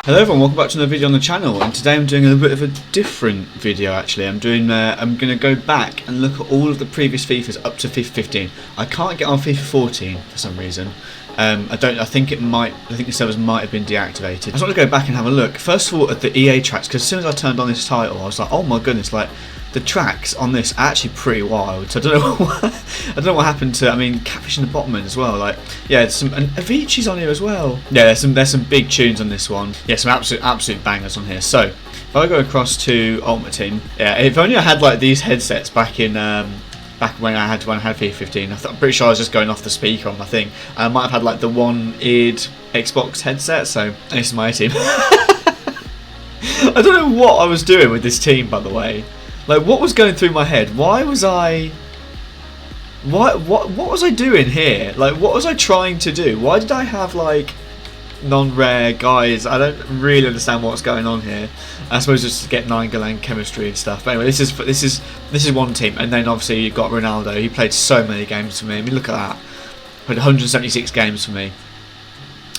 Hello everyone, welcome back to another video on the channel, and today I'm doing a bit of a different video actually. I'm going to go back and look at all of the previous FIFAs up to FIFA 15. I can't get on FIFA 14 for some reason. I think the servers might have been deactivated. I just want to go back and have a look. First of all at the EA tracks, because as soon as I turned on this title I was like, oh my goodness, like the tracks on this are actually pretty wild. So I don't know what happened to. I mean, Catfish and the Bottomman as well. Like, yeah, there's some, and Avicii's on here as well. Yeah, there's some big tunes on this one. Yeah, some absolute bangers on here. So if I go across to Ultimate Team, yeah, if only I had like these headsets back in back when I had FIFA 15. I'm pretty sure I was just going off the speaker on my thing. I might have had like the one-eared Xbox headset. So this is my team. I don't know what I was doing with this team, by the way. Like, what was going through my head? Why was I... What was I doing here? Like, what was I trying to do? Why did I have, like, non-rare guys? I don't really understand what's going on here. I suppose just to get Nainggolan chemistry and stuff. But anyway, this is one team. And then, obviously, you've got Ronaldo. He played so many games for me. I mean, look at that. Played 176 games for me.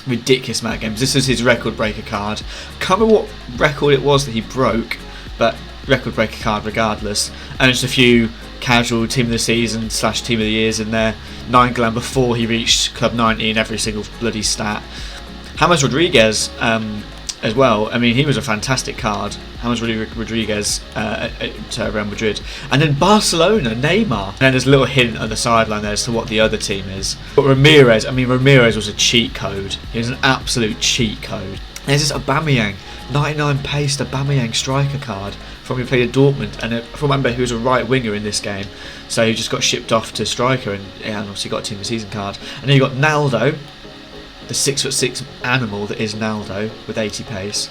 Ridiculous amount of games. This is his record breaker card. Can't remember what record it was that he broke, but... record breaker card regardless, and just a few casual team of the season / team of the years in there. Nainggolan before he reached club 90 in every single bloody stat. James Rodriguez as well. I mean, he was a fantastic card. James Rodriguez to Real Madrid, and then Barcelona Neymar. And then there's a little hint on the sideline there as to what the other team is. But Ramirez, I mean, Ramirez was a cheat code. He was an absolute cheat code. And there's this Aubameyang, 99 pace Aubameyang striker card from when he played at Dortmund, and I remember he was a right winger in this game, so he just got shipped off to striker, and obviously got a team of the season card. And then you got Naldo, the 6'6" animal that is Naldo with 80 pace.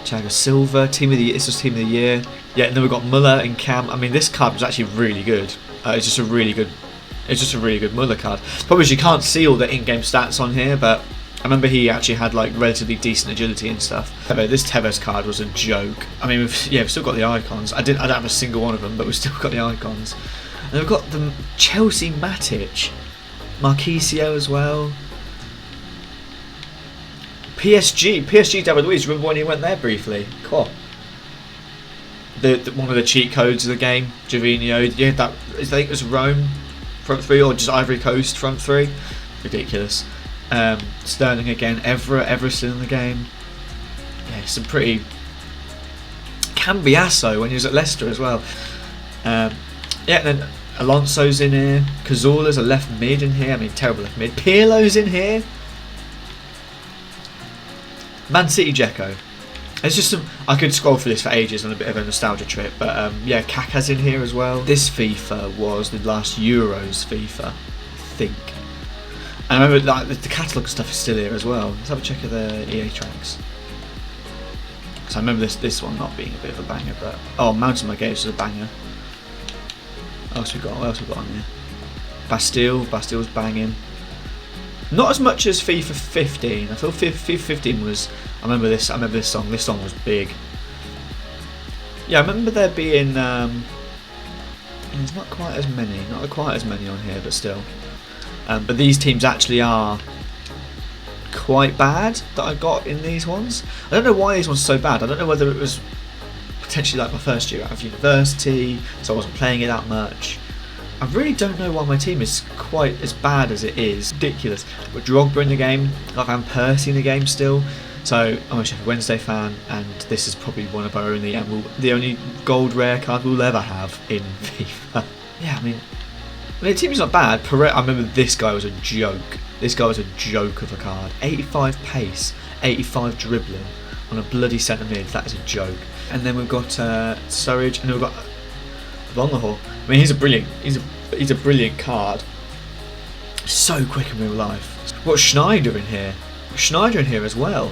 Thiago Silva, team of the year. This was team of the year. Yeah, and then we've got Muller and Cam. I mean, this card was actually really good. It's just a really good Muller card. Probably you can't see all the in-game stats on here, but I remember he actually had like relatively decent agility and stuff. This Tevez card was a joke. I mean, we've still got the icons. I don't have a single one of them, but we've still got the icons. And we've got the Chelsea Matic, Marquisio as well. PSG David Luiz. Remember when he went there briefly? Cool. One of the cheat codes of the game, Gervinho. Yeah, that I think it was Rome front three, or just Ivory Coast front three. Ridiculous. Sterling again, Everett still in the game. Yeah, some pretty... Cambiasso when he was at Leicester as well. Yeah, and then Alonso's in here. Cazorla's a left mid in here. I mean, terrible left mid. Pirlo's in here. Man City Dzeko. It's just some... I could scroll through this for ages on a bit of a nostalgia trip, but yeah, Kaká's in here as well. This FIFA was the last Euros FIFA, I think. And I remember like, the catalogue stuff is still here as well. Let's have a check of the EA tracks. Because I remember this one not being a bit of a banger, but... Oh, Mountain Marguerite was a banger. What else we got on here? Bastille's banging. Not as much as FIFA 15. I feel FIFA 15 was... I remember this song. This song was big. Yeah, I remember there being... there's not quite as many on here, but still. But these teams actually are quite bad that I got in these ones. I don't know why these ones are so bad. I don't know whether it was potentially like my first year out of university, so I wasn't playing it that much. I really don't know why my team is quite as bad as it is. Ridiculous. But Drogba in the game, like Van Persie in the game still. So I'm a Sheffield Wednesday fan, and this is probably one of our only, the only gold rare card we'll ever have in FIFA. Yeah, I mean, the team's not bad. I remember this guy was a joke. This guy was a joke of a card. 85 pace, 85 dribbling on a bloody centre mid. That is a joke. And then we've got Surridge, and then we've got Vonderhall. I mean, he's a brilliant card. So quick in real life. We've got Schneider in here. Schneider in here as well.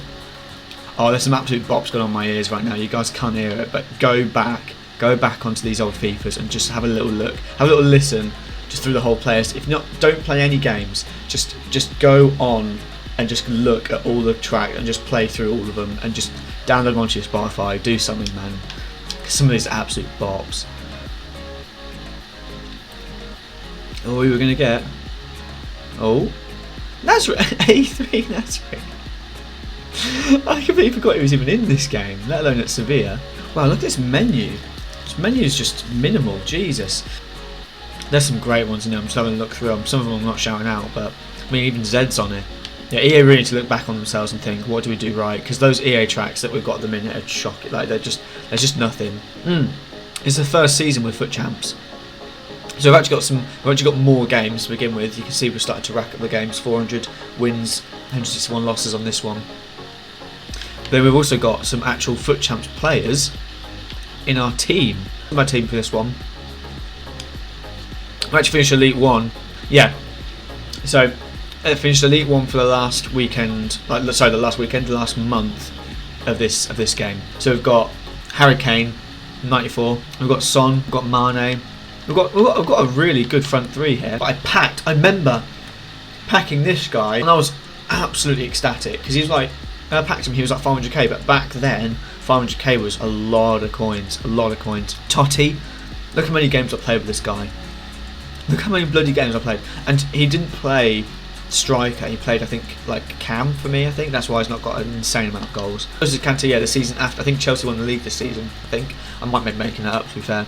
Oh, there's some absolute bops going on my ears right now. You guys can't hear it, but go back onto these old FIFAs and just have a little look, have a little listen. Just through the whole playlist. If not, don't play any games. Just go on and just look at all the track and just play through all of them and just download them onto your Spotify. Do something, man. Because some of these are absolute bops. Oh, we were gonna get. Oh, Nasri A3 Nasri. I completely forgot he was even in this game, let alone at Sevilla. Wow, look at this menu. This menu is just minimal, Jesus. There's some great ones in there, I'm just having a look through them. Some of them I'm not shouting out, but I mean, even Zed's on it. Yeah, EA really need to look back on themselves and think, what do we do right? Because those EA tracks that we've got at the minute are shocking. Like, they're just nothing. It's the first season with Foot Champs. So we've actually got more games to begin with. You can see we're starting to rack up the games. 400 wins, 161 losses on this one. Then we've also got some actual Foot Champs players in our team. My team for this one. We actually finished Elite 1. Yeah. So I finished Elite 1 for the last weekend. The last month of this game. So we've got Harry Kane, 94. We've got Son. We've got Mane. We've got a really good front three here. But I remember packing this guy, and I was absolutely ecstatic because he was like, I packed him. He was like 500k, but back then 500k was a lot of coins. Totti. Look how many games I played with this guy. Look how many bloody games I played. And he didn't play striker. He played, I think, like cam for me. I think that's why he's not got an insane amount of goals. Jose Kante, yeah, the season after. I think Chelsea won the league this season. I think I might be making that up, to be fair.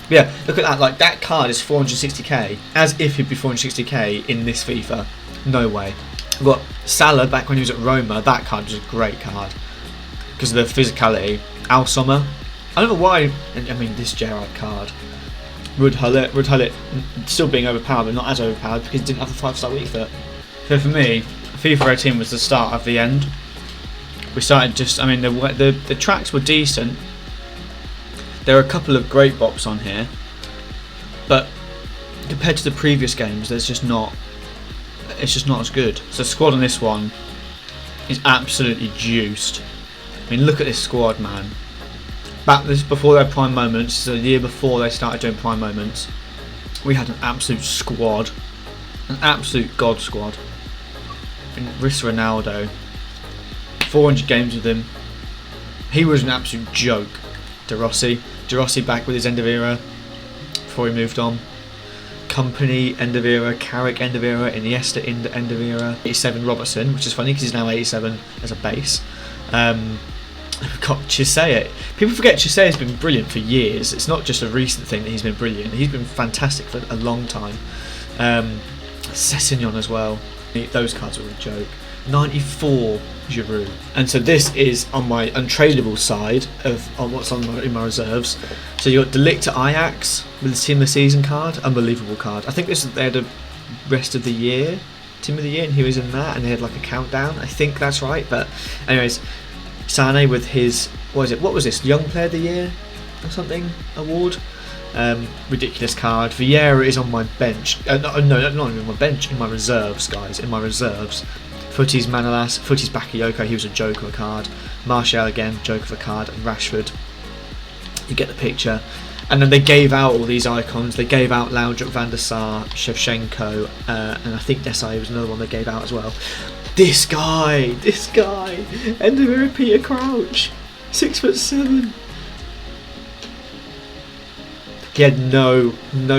But yeah, look at that. Like, that card is 460k, as if he'd be 460k in this FIFA. No way. We've got Salah back when he was at Roma. That card was a great card because of the physicality. Al Sommer. I don't know why. I mean, this Gerrard card. Rud Hullet still being overpowered, but not as overpowered because he didn't have the 5-star weak foot. So for me, FIFA 18 was the start of the end. We started just, I mean, the tracks were decent. There are a couple of great bops on here, but compared to the previous games, it's just not as good. So the squad on this one is absolutely juiced. I mean, look at this squad, man. Back this before their prime moments, so the year before they started doing prime moments, we had an absolute squad, an absolute god squad. Riss Ronaldo, 400 games with him. He was an absolute joke. De Rossi back with his end of era before he moved on. Company end of era, Carrick end of era, Iniesta end of era. 87 Robertson, which is funny because he's now 87 as a base. We've got Chisea. People forget Chisea has been brilliant for years. It's not just a recent thing that he's been brilliant. He's been fantastic for a long time. Sessignon as well. Those cards are a joke. 94 Giroud. And so this is on my untradeable side of what's in my reserves. So you got Delict at Ajax with the Team of the Season card. Unbelievable card. I think they had a rest of the year Team of the Year, and he was in that, and they had like a countdown. I think that's right. But anyways, Sane with his, what was this, Young Player of the Year or something award. Ridiculous card. Vieira is on my bench. No, not even on my bench, in my reserves, guys. In my reserves. Footy's Manolas, Footy's Bakayoko, he was a joke of a card. Martial again, joke of a card, and Rashford. You get the picture. And then they gave out all these icons. They gave out Laudrup van der Sar, Shevchenko, and I think Desai was another one they gave out as well. This guy, end of era Peter Crouch, 6'7". He had no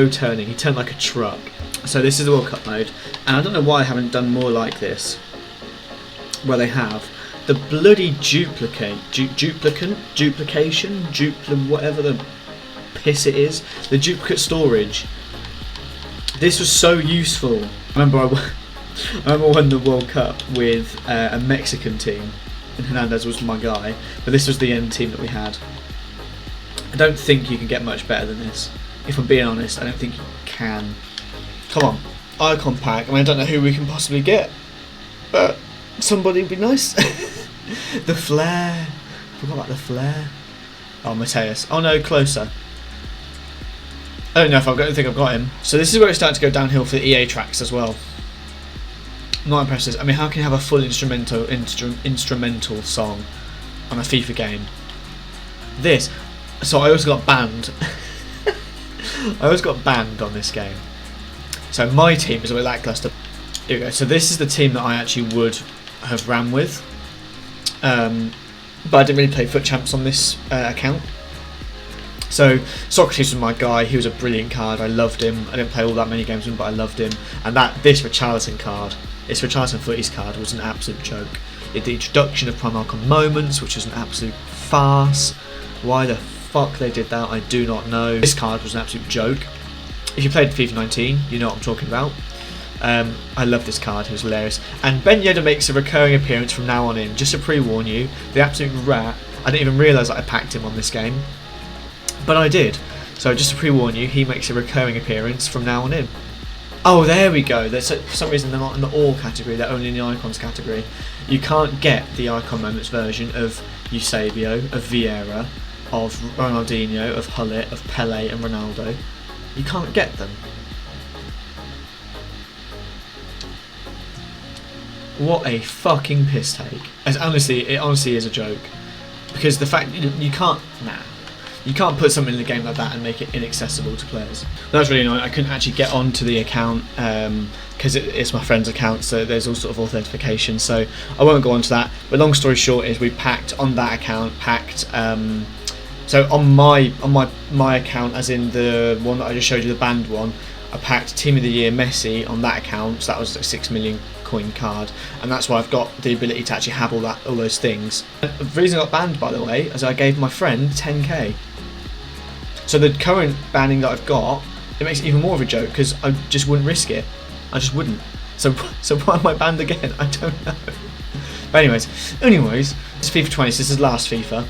turning. He turned like a truck. So this is the World Cup mode, and I don't know why I haven't done more like this. Where they have the bloody whatever the piss it is, the duplicate storage. This was so useful. I remember I won the World Cup with a Mexican team, and Hernandez was my guy. But this was the end team that we had. I don't think you can get much better than this. If I'm being honest, I don't think you can. Come on, icon pack. I mean, I don't know who we can possibly get, but somebody would be nice. The flare. Forgot about the flare. Oh, Mateus. Oh no, closer. I don't know if I think I've got him. So this is where it's starting to go downhill for the EA tracks as well. Not impressive. I mean, how can you have a full instrumental song on a FIFA game? This. So I also got banned. I always got banned on this game. So my team is a bit lackluster. Here we go. So this is the team that I actually would have ran with. But I didn't really play Foot Champs on this account. So Socrates was my guy. He was a brilliant card. I loved him. I didn't play all that many games with him, but I loved him. And this Richarlison card, this Richarlison Footies card, was an absolute joke. The introduction of Prime Icon Moments, which was an absolute farce. Why the fuck they did that, I do not know. This card was an absolute joke. If you played FIFA 19, you know what I'm talking about. I love this card, it was hilarious. And Ben Yedder makes a recurring appearance from now on in. Just to pre-warn you, the absolute rat, I didn't even realise that I packed him on this game, but I did. So just to pre-warn you, he makes a recurring appearance from now on in. Oh, there we go. For some reason they're not in the all category, they're only in the icons category. You can't get the icon moments version of Eusebio, of Vieira, of Ronaldinho, of Hullet, of Pele and Ronaldo. You can't get them. What a fucking piss take. It honestly is a joke. Because the fact you can't put something in the game like that and make it inaccessible to players. That was really annoying. I couldn't actually get onto the account because it's my friend's account, so there's all sort of authentication. So I won't go on to that. But long story short is we packed on that account. So on my account, as in the one that I just showed you, the banned one, I packed Team of the Year Messi on that account. So that was a 6 million coin card, and that's why I've got the ability to actually have all those things. And the reason I got banned, by the way, is I gave my friend 10k. So the current banning that I've got, it makes it even more of a joke because I just wouldn't risk it. I just wouldn't. So why am I banned again? I don't know. But anyways, it's FIFA 20. So this is last FIFA.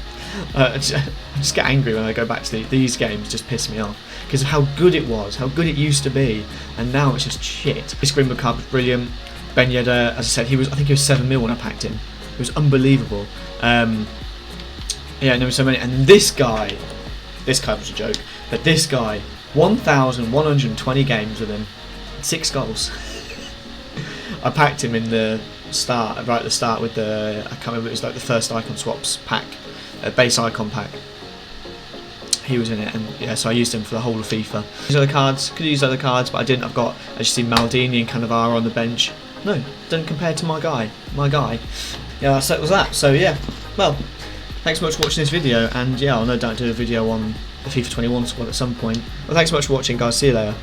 I just get angry when I go back to these games. Just piss me off because of how good it was, how good it used to be, and now it's just shit. This Greenwood card was brilliant. Ben Yedder, as I said, I think he was 7 mil when I packed him. It was unbelievable. Yeah, and there were so many. And then this card was a joke. But this guy, 1,120 games with him, 6 goals. I packed him in the start, right at the start with I can't remember, it was like the first icon swaps pack, base icon pack. He was in it, and yeah, so I used him for the whole of FIFA. These other cards, could use other cards, but I didn't. I've got, as you see, Maldini and Cannavaro on the bench. No, doesn't compare to my guy. Yeah, that was that. So yeah, well, thanks so much for watching this video, and yeah, I'll no doubt do a video on the FIFA 21 squad at some point. Well, thanks so much for watching, guys. See you later.